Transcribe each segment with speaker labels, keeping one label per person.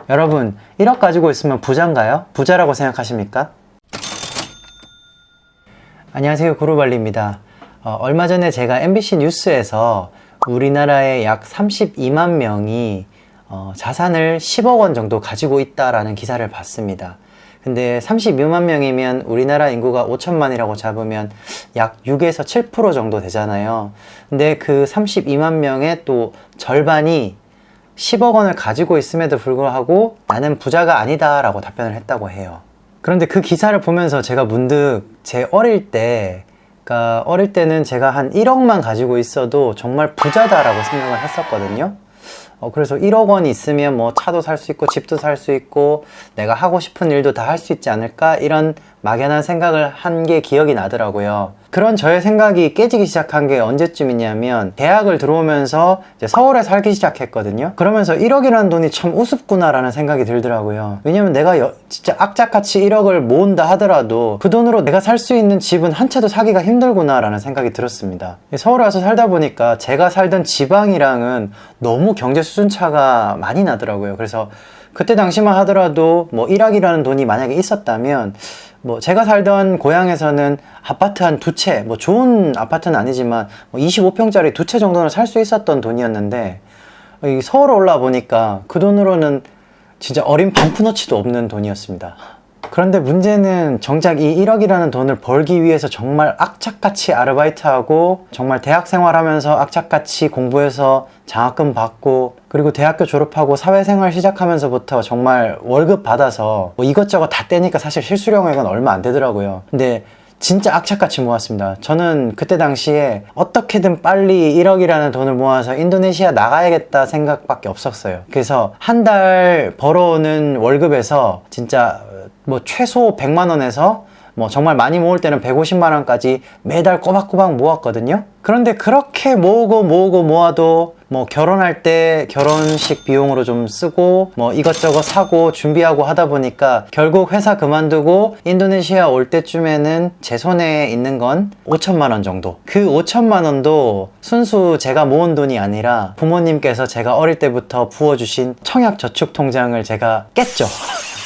Speaker 1: 여러분, 1억 가지고 있으면 부자인가요? 부자라고 생각하십니까? 안녕하세요, 구루발리입니다. 얼마 전에 제가 MBC 뉴스에서 우리나라에 약 32만 명이 자산을 10억 원 정도 가지고 있다라는 기사를 봤습니다. 근데 32만 명이면 우리나라 인구가 5천만이라고 잡으면 약 6에서 7% 정도 되잖아요. 근데 그 32만 명의 또 절반이 10억 원을 가지고 있음에도 불구하고 나는 부자가 아니다 라고 답변을 했다고 해요. 그런데 그 기사를 보면서 제가 문득 제 어릴 때, 그러니까 어릴 때는 제가 한 1억만 가지고 있어도 정말 부자다라고 생각을 했었거든요. 그래서 1억 원이 있으면 뭐 차도 살 수 있고 집도 살 수 있고 내가 하고 싶은 일도 다 할 수 있지 않을까, 이런 막연한 생각을 한 게 기억이 나더라고요. 그런 저의 생각이 깨지기 시작한 게 언제쯤이냐면 대학을 들어오면서 이제 서울에 살기 시작했거든요. 그러면서 1억이라는 돈이 참 우습구나 라는 생각이 들더라고요. 왜냐면 내가 진짜 악착같이 1억을 모은다 하더라도 그 돈으로 내가 살 수 있는 집은 한 채도 사기가 힘들구나 라는 생각이 들었습니다. 서울에 와서 살다 보니까 제가 살던 지방이랑은 너무 경제 수준 차가 많이 나더라고요. 그래서 그때 당시만 하더라도 뭐 1억이라는 돈이 만약에 있었다면 뭐 제가 살던 고향에서는 아파트 한 두 채, 뭐 좋은 아파트는 아니지만 뭐 25평짜리 두 채 정도는 살 수 있었던 돈이었는데, 이 서울 올라와 보니까 그 돈으로는 진짜 어린 반푼어치도 없는 돈이었습니다. 그런데 문제는 정작 이 1억이라는 돈을 벌기 위해서 정말 악착같이 아르바이트하고 정말 대학 생활하면서 악착같이 공부해서 장학금 받고, 그리고 대학교 졸업하고 사회생활 시작하면서부터 정말 월급 받아서 뭐 이것저것 다 떼니까 사실 실수령액은 얼마 안 되더라고요. 근데 진짜 악착같이 모았습니다. 저는 그때 당시에 어떻게든 빨리 1억이라는 돈을 모아서 인도네시아 나가야겠다 생각밖에 없었어요. 그래서 한 달 벌어오는 월급에서 진짜 뭐 최소 100만 원에서 뭐 정말 많이 모을 때는 150만 원까지 매달 꼬박꼬박 모았거든요. 그런데 그렇게 모아도 뭐 결혼할 때 결혼식 비용으로 좀 쓰고 뭐 이것저것 사고 준비하고 하다 보니까 결국 회사 그만두고 인도네시아 올 때쯤에는 제 손에 있는 건 5천만 원 정도. 그 5천만 원도 순수 제가 모은 돈이 아니라 부모님께서 제가 어릴 때부터 부어주신 청약저축통장을 제가 깼죠.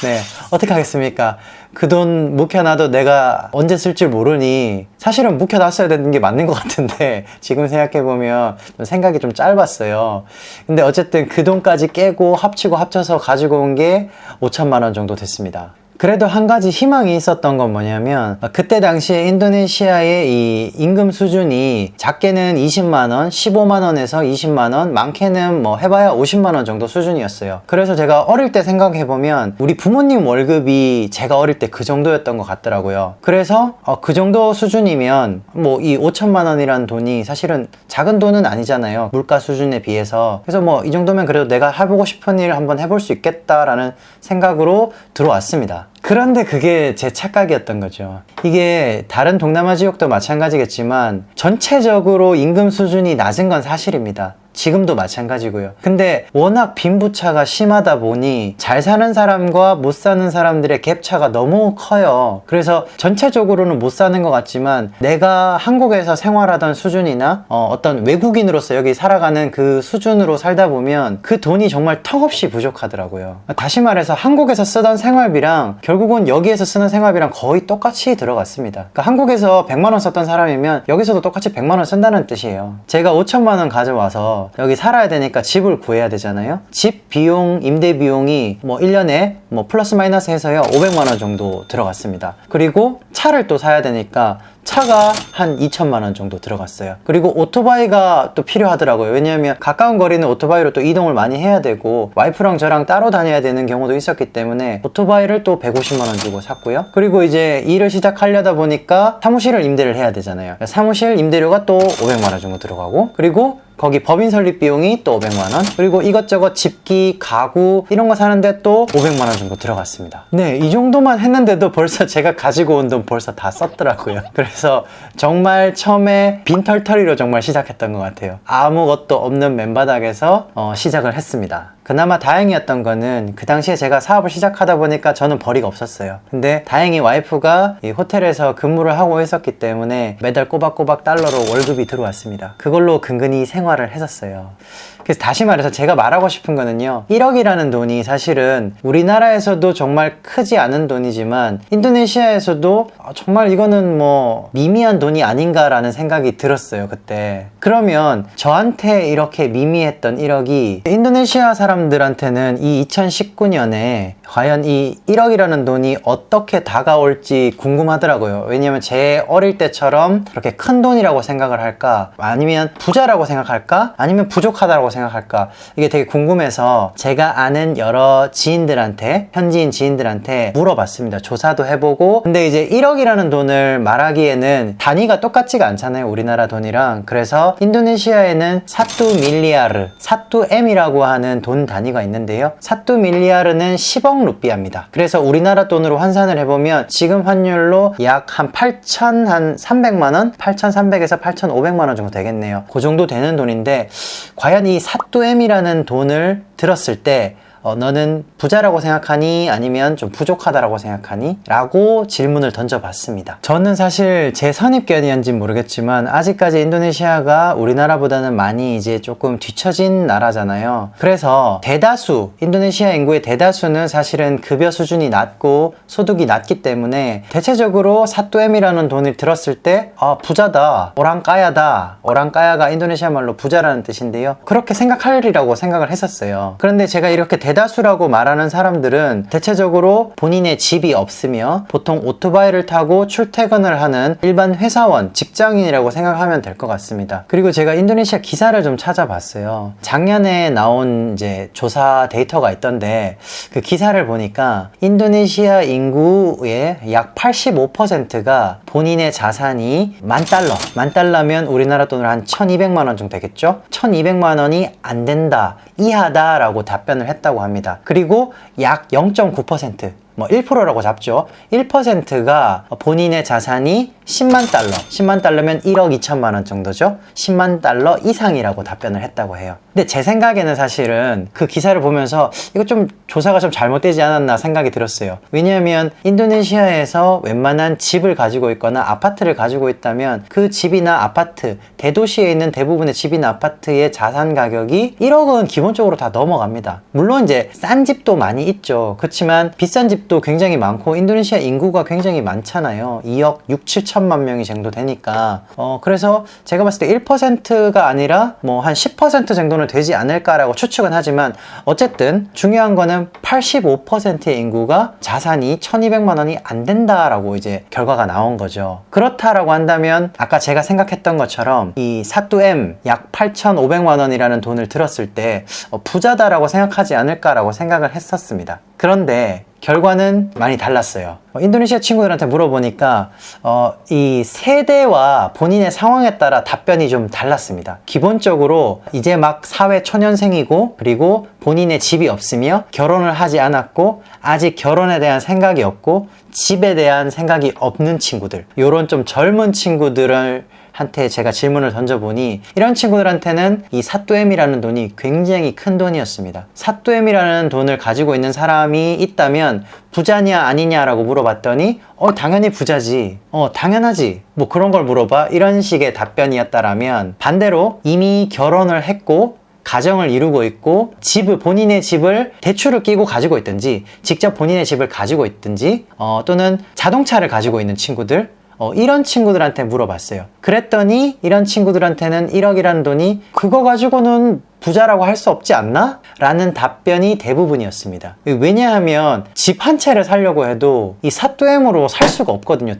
Speaker 1: 네, 어떻게 하겠습니까? 그 돈 묵혀놔도 내가 언제 쓸 줄 모르니 사실은 묵혀놨어야 되는 게 맞는 것 같은데 지금 생각해보면 생각이 좀 짧았어요. 근데 어쨌든 그 돈까지 깨고 합치고 합쳐서 가지고 온 게 5천만 원 정도 됐습니다. 그래도 한 가지 희망이 있었던 건 뭐냐면, 그때 당시에 인도네시아의 이 임금 수준이 작게는 20만원, 15만원에서 20만원, 많게는 뭐 해봐야 50만원 정도 수준이었어요. 그래서 제가 어릴 때 생각해보면 우리 부모님 월급이 제가 어릴 때 그 정도였던 것 같더라고요. 그래서 그 정도 수준이면 뭐 이 5천만원이라는 돈이 사실은 작은 돈은 아니잖아요, 물가 수준에 비해서. 그래서 뭐 이 정도면 그래도 내가 해보고 싶은 일을 한번 해볼 수 있겠다라는 생각으로 들어왔습니다. 그런데 그게 제 착각이었던 거죠. 이게 다른 동남아 지역도 마찬가지겠지만 전체적으로 임금 수준이 낮은 건 사실입니다. 지금도 마찬가지고요. 근데 워낙 빈부차가 심하다 보니 잘 사는 사람과 못 사는 사람들의 갭차가 너무 커요. 그래서 전체적으로는 못 사는 것 같지만 내가 한국에서 생활하던 수준이나 어떤 외국인으로서 여기 살아가는 그 수준으로 살다 보면 그 돈이 정말 턱없이 부족하더라고요. 다시 말해서 한국에서 쓰던 생활비랑 결국은 여기에서 쓰는 생활비랑 거의 똑같이 들어갔습니다. 그러니까 한국에서 100만 원 썼던 사람이면 여기서도 똑같이 100만 원 쓴다는 뜻이에요. 제가 5천만 원 가져와서 여기 살아야 되니까 집을 구해야 되잖아요. 집 비용, 임대 비용이 뭐 1년에 뭐 플러스 마이너스 해서요 500만 원 정도 들어갔습니다. 그리고 차를 또 사야 되니까 차가 한 2천만 원 정도 들어갔어요. 그리고 오토바이가 또 필요하더라고요. 왜냐하면 가까운 거리는 오토바이로 또 이동을 많이 해야 되고 와이프랑 저랑 따로 다녀야 되는 경우도 있었기 때문에 오토바이를 또 150만 원 주고 샀고요. 그리고 이제 일을 시작하려다 보니까 사무실을 임대를 해야 되잖아요. 사무실 임대료가 또 500만 원 정도 들어가고, 그리고 거기 법인 설립 비용이 또 500만원, 그리고 이것저것 집기, 가구 이런 거 사는데 또 500만원 정도 들어갔습니다. 네, 이 정도만 했는데도 벌써 제가 가지고 온 돈 벌써 다 썼더라고요. 그래서 정말 처음에 빈털터리로 정말 시작했던 것 같아요. 아무것도 없는 맨바닥에서 시작을 했습니다. 그나마 다행이었던 거는 그 당시에 제가 사업을 시작하다 보니까 저는 벌이가 없었어요. 근데 다행히 와이프가 이 호텔에서 근무를 하고 있었기 때문에 매달 꼬박꼬박 달러로 월급이 들어왔습니다. 그걸로 근근히 생활을 했었어요. 그래서 다시 말해서 제가 말하고 싶은 거는요, 1억이라는 돈이 사실은 우리나라에서도 정말 크지 않은 돈이지만 인도네시아에서도 정말 이거는 뭐 미미한 돈이 아닌가라는 생각이 들었어요, 그때. 그러면 저한테 이렇게 미미했던 1억이 인도네시아 사람들한테는 이 2019년에 과연 이 1억이라는 돈이 어떻게 다가올지 궁금하더라고요. 왜냐면 제 어릴 때처럼 그렇게 큰 돈이라고 생각을 할까, 아니면 부자라고 생각할까, 아니면 부족하다고 생각할까, 이게 되게 궁금해서 제가 아는 여러 지인들한테, 현지인 지인들한테 물어봤습니다. 조사도 해보고. 근데 이제 1억이라는 돈을 말하기에는 단위가 똑같지가 않잖아요, 우리나라 돈이랑. 그래서 인도네시아에는 사투 밀리아르, 사투 M이라고 하는 돈 단위가 있는데요, 사투 밀리아르는 10억 루피아입니다. 그래서 우리나라 돈으로 환산을 해보면 지금 환율로 약 한 8,300만원? 8,300에서 8,500만원 정도 되겠네요. 그 정도 되는 돈인데, 과연 이 사투 M이라는 돈을 들었을 때 너는 부자라고 생각하니 아니면 좀 부족하다라고 생각하니? 라고 질문을 던져봤습니다. 저는 사실 제 선입견이었는지 모르겠지만 아직까지 인도네시아가 우리나라보다는 많이 이제 조금 뒤처진 나라잖아요. 그래서 대다수, 인도네시아 인구의 대다수는 사실은 급여 수준이 낮고 소득이 낮기 때문에 대체적으로 사투엠이라는 돈을 들었을 때 부자다, 오랑까야다, 오랑까야가 인도네시아 말로 부자라는 뜻인데요, 그렇게 생각하리라고 생각을 했었어요. 그런데 제가 이렇게 대다수라고 말하는 사람들은 대체적으로 본인의 집이 없으며 보통 오토바이를 타고 출퇴근을 하는 일반 회사원, 직장인이라고 생각하면 될 것 같습니다. 그리고 제가 인도네시아 기사를 좀 찾아봤어요. 작년에 나온 이제 조사 데이터가 있던데, 그 기사를 보니까 인도네시아 인구의 약 85%가 본인의 자산이 $10,000, $10,000면 우리나라 돈으로 한 1,200만 원 정도 되겠죠? 1,200만 원이 안 된다, 이하다라고 답변을 했다고 합니다. 그리고 약 0.9%, 뭐 1%라고 잡죠. 1%가 본인의 자산이 10만 달러, 10만 달러면 1억 2천만 원 정도죠. 10만 달러 이상이라고 답변을 했다고 해요. 근데 제 생각에는 사실은 그 기사를 보면서 이거 좀 조사가 좀 잘못되지 않았나 생각이 들었어요. 왜냐하면 인도네시아에서 웬만한 집을 가지고 있거나 아파트를 가지고 있다면 그 집이나 아파트, 대도시에 있는 대부분의 집이나 아파트의 자산 가격이 1억은 기본적으로 다 넘어갑니다. 물론 이제 싼 집도 많이 있죠. 그렇지만 비싼 집도 굉장히 많고 인도네시아 인구가 굉장히 많잖아요. 2억 6, 7천만 명이 정도 되니까 그래서 제가 봤을 때 1%가 아니라 뭐 한 10% 정도는 되지 않을까라고 추측은 하지만, 어쨌든 중요한 거는 85%의 인구가 자산이 1,200만 원이 안 된다라고 이제 결과가 나온 거죠. 그렇다라고 한다면 아까 제가 생각했던 것처럼 이 사투엠 약 8,500만 원이라는 돈을 들었을 때 부자다라고 생각하지 않을까라고 생각을 했었습니다. 그런데 결과는 많이 달랐어요. 인도네시아 친구들한테 물어보니까 이 세대와 본인의 상황에 따라 답변이 좀 달랐습니다. 기본적으로 이제 막 사회 초년생이고, 그리고 본인의 집이 없으며 결혼을 하지 않았고 아직 결혼에 대한 생각이 없고 집에 대한 생각이 없는 친구들, 요런 좀 젊은 친구들을 한테 제가 질문을 던져보니 이런 친구들한테는 이 사투엠이라는 돈이 굉장히 큰 돈이었습니다. 사투엠이라는 돈을 가지고 있는 사람이 있다면 부자냐 아니냐라고 물어봤더니 당연히 부자지, 당연하지, 뭐 그런 걸 물어봐, 이런 식의 답변이었다라면, 반대로 이미 결혼을 했고 가정을 이루고 있고 본인의 집을 대출을 끼고 가지고 있든지 직접 본인의 집을 가지고 있든지 또는 자동차를 가지고 있는 친구들, 이런 친구들한테 물어봤어요. 그랬더니 이런 친구들한테는 1억이라는 돈이 그거 가지고는 부자라고 할 수 없지 않나? 라는 답변이 대부분이었습니다. 왜냐하면 집 한 채를 사려고 해도 이 사투엠으로 살 수가 없거든요.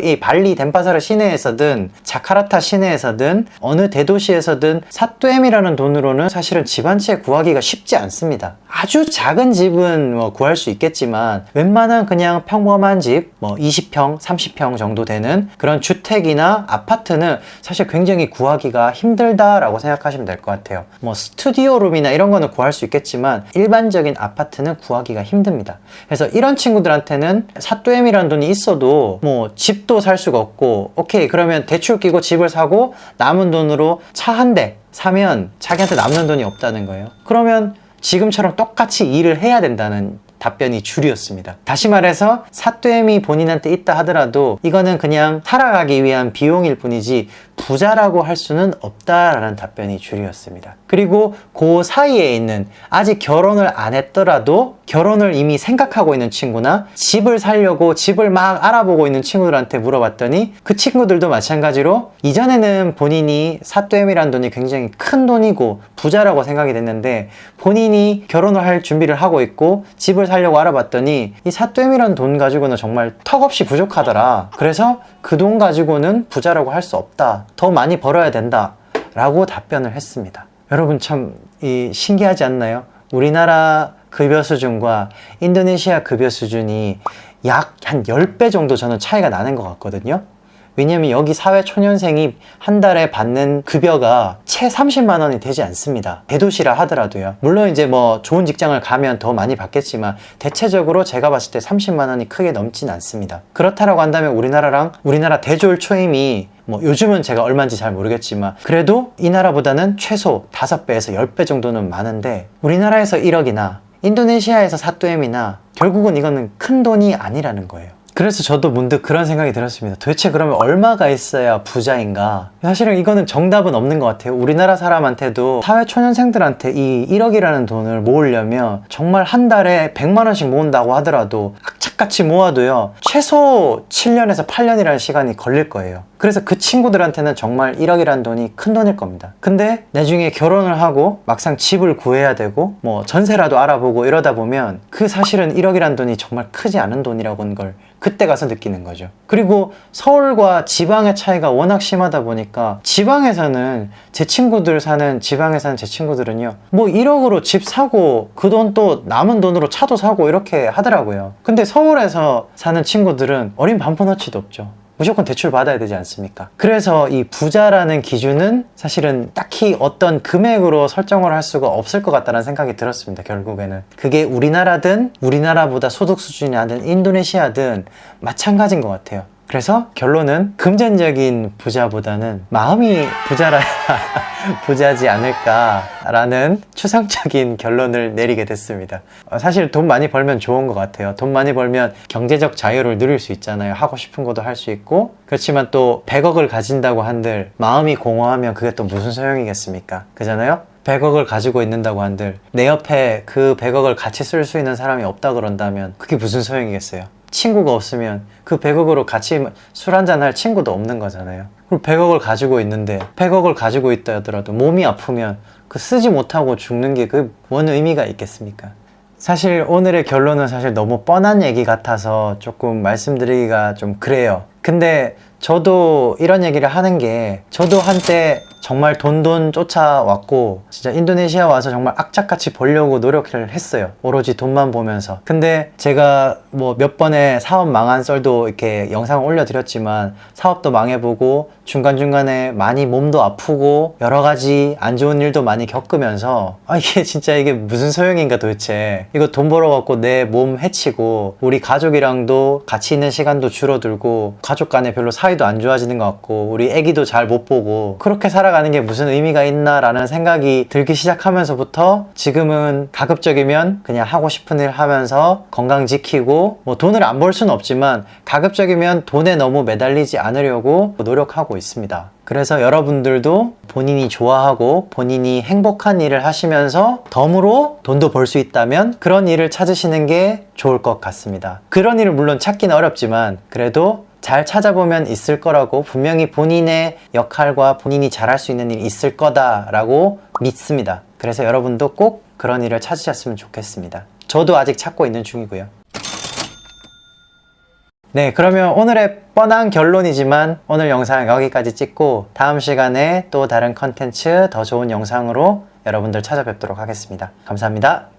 Speaker 1: 이 발리 덴파사르 시내에서든 자카르타 시내에서든 어느 대도시에서든 사투엠이라는 돈으로는 사실은 집 한 채 구하기가 쉽지 않습니다. 아주 작은 집은 뭐 구할 수 있겠지만 웬만한 그냥 평범한 집, 뭐 20평, 30평 정도 되는 그런 주택이나 아파트는 사실 굉장히 구하기가 힘들다라고 생각하시면 될 것 같아요. 뭐 스튜디오룸이나 이런 거는 구할 수 있겠지만 일반적인 아파트는 구하기가 힘듭니다. 그래서 이런 친구들한테는 사투엠이라는 돈이 있어도 뭐 집도 살 수가 없고, 오케이 그러면 대출 끼고 집을 사고 남은 돈으로 차 한 대 사면 자기한테 남는 돈이 없다는 거예요. 그러면 지금처럼 똑같이 일을 해야 된다는 답변이 주류였습니다. 다시 말해서 사투엠이 본인한테 있다 하더라도 이거는 그냥 살아가기 위한 비용일 뿐이지 부자라고 할 수는 없다라는 답변이 줄이었습니다. 그리고 그 사이에 있는 아직 결혼을 안 했더라도 결혼을 이미 생각하고 있는 친구나 집을 사려고 집을 막 알아보고 있는 친구들한테 물어봤더니 그 친구들도 마찬가지로 이전에는 본인이 사또엠이라는 돈이 굉장히 큰 돈이고 부자라고 생각이 됐는데 본인이 결혼을 할 준비를 하고 있고 집을 사려고 알아봤더니 이 사또엠이라는 돈 가지고는 정말 턱없이 부족하더라. 그래서 그 돈 가지고는 부자라고 할 수 없다. 더 많이 벌어야 된다. 라고 답변을 했습니다. 여러분 참 신기하지 않나요? 우리나라 급여 수준과 인도네시아 급여 수준이 약 한 10배 정도 저는 차이가 나는 것 같거든요. 왜냐면 여기 사회초년생이 한 달에 받는 급여가 채 30만 원이 되지 않습니다. 대도시라 하더라도요. 물론 이제 뭐 좋은 직장을 가면 더 많이 받겠지만 대체적으로 제가 봤을 때 30만 원이 크게 넘진 않습니다. 그렇다라고 한다면 우리나라 대졸 초임이 뭐 요즘은 제가 얼마인지 잘 모르겠지만 그래도 이 나라보다는 최소 5배에서 10배 정도는 많은데 우리나라에서 1억이나 인도네시아에서 사또엠이나 결국은 이거는 큰 돈이 아니라는 거예요. 그래서 저도 문득 그런 생각이 들었습니다. 도대체 그러면 얼마가 있어야 부자인가? 사실은 이거는 정답은 없는 것 같아요. 우리나라 사람한테도 사회초년생들한테 이 1억이라는 돈을 모으려면 정말 한 달에 100만 원씩 모은다고 하더라도 악착같이 모아도요 최소 7년에서 8년이라는 시간이 걸릴 거예요. 그래서 그 친구들한테는 정말 1억이라는 돈이 큰 돈일 겁니다. 근데 나중에 결혼을 하고 막상 집을 구해야 되고 뭐 전세라도 알아보고 이러다 보면 그 사실은 1억이라는 돈이 정말 크지 않은 돈이라고 하는 걸 그때 가서 느끼는 거죠. 그리고 서울과 지방의 차이가 워낙 심하다 보니까 지방에서는 제 친구들 사는 지방에 사는 제 친구들은요 뭐 1억으로 집 사고 그 돈 또 남은 돈으로 차도 사고 이렇게 하더라고요. 근데 서울에서 사는 친구들은 어린 반푼어치도 없죠. 무조건 대출 받아야 되지 않습니까? 그래서 이 부자라는 기준은 사실은 딱히 어떤 금액으로 설정을 할 수가 없을 것 같다는 생각이 들었습니다. 결국에는 그게 우리나라든 우리나라보다 소득 수준이 낮은 인도네시아든 마찬가지인 것 같아요. 그래서 결론은 금전적인 부자보다는 마음이 부자라야 부자지 않을까라는 추상적인 결론을 내리게 됐습니다. 사실 돈 많이 벌면 좋은 것 같아요. 돈 많이 벌면 경제적 자유를 누릴 수 있잖아요. 하고 싶은 것도 할 수 있고 그렇지만 또 100억을 가진다고 한들 마음이 공허하면 그게 또 무슨 소용이겠습니까? 그잖아요? 100억을 가지고 있는다고 한들 내 옆에 그 100억을 같이 쓸 수 있는 사람이 없다 그런다면 그게 무슨 소용이겠어요? 친구가 없으면 그 100억으로 같이 술 한잔 할 친구도 없는 거잖아요. 그리고 100억을 가지고 있는데 100억을 가지고 있다 하더라도 몸이 아프면 그 쓰지 못하고 죽는 게 그 뭔 의미가 있겠습니까? 사실 오늘의 결론은 사실 너무 뻔한 얘기 같아서 조금 말씀드리기가 좀 그래요. 근데 저도 이런 얘기를 하는 게 저도 한때 정말 돈 쫓아왔고 진짜 인도네시아 와서 정말 악착같이 벌려고 노력을 했어요. 오로지 돈만 보면서. 근데 제가 뭐 몇 번의 사업 망한 썰도 이렇게 영상을 올려드렸지만 사업도 망해보고 중간중간에 많이 몸도 아프고 여러 가지 안 좋은 일도 많이 겪으면서 이게 진짜 이게 무슨 소용인가 도대체. 이거 돈 벌어갖고 내 몸 해치고 우리 가족이랑도 같이 있는 시간도 줄어들고 가족 간에 별로 사이도 안 좋아지는 것 같고 우리 애기도 잘 못 보고 그렇게 살아가는 게 무슨 의미가 있나 라는 생각이 들기 시작하면서부터 지금은 가급적이면 그냥 하고 싶은 일 하면서 건강 지키고 뭐 돈을 안 벌 수는 없지만 가급적이면 돈에 너무 매달리지 않으려고 노력하고 있습니다. 그래서 여러분들도 본인이 좋아하고 본인이 행복한 일을 하시면서 덤으로 돈도 벌 수 있다면 그런 일을 찾으시는 게 좋을 것 같습니다. 그런 일을 물론 찾기는 어렵지만 그래도 잘 찾아보면 있을 거라고 분명히 본인의 역할과 본인이 잘할 수 있는 일이 있을 거다라고 믿습니다. 그래서 여러분도 꼭 그런 일을 찾으셨으면 좋겠습니다. 저도 아직 찾고 있는 중이고요. 네, 그러면 오늘의 뻔한 결론이지만 오늘 영상 여기까지 찍고 다음 시간에 또 다른 컨텐츠 더 좋은 영상으로 여러분들 찾아뵙도록 하겠습니다. 감사합니다.